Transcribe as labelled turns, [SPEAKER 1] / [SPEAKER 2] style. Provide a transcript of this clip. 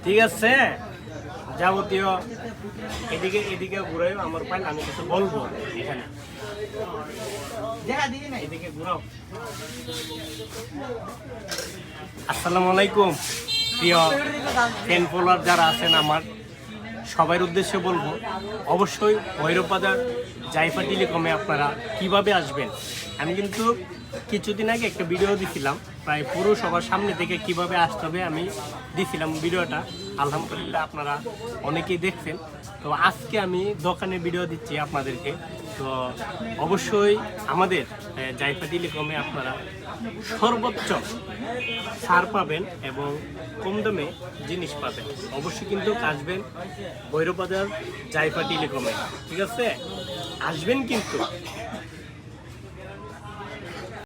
[SPEAKER 1] ঠিক আছে, যাবতীয় এদিকে এদিকে ঘুরাই আমার পাইল, আমি কিছু বলবো এখানে। এদিকে ঘুরাও। আসসালামু আলাইকুম প্রিয় ফ্যান ফলোয়ার যারা আছেন আমার, সবার উদ্দেশ্যে বলবো অবশ্যই ভৈরব বাজার জাইফা টেলিকমে আপনারা কিভাবে আসবেন। আমি কিন্তু কিছুদিন আগে একটা ভিডিও দিছিলাম, প্রায় পুরো সবার সামনে থেকে কিভাবে আসতে হবে আমি দিছিলাম ভিডিওটা। আলহামদুলিল্লাহ আপনারা অনেকেই দেখছেন। তো আজকে আমি দোকানে ভিডিও দিচ্ছি আপনাদেরকে। তো অবশ্যই আমাদের জাইফা টেলিকমে আপনারা সর্বোচ্চ ছাড় পাবেন এবং কম দামে জিনিস পাবেন। অবশ্যই কিন্তু আসবেন ভৈরব বাজার জাইফা টেলিকমে, ঠিক আছে? আসবেন কিন্তু।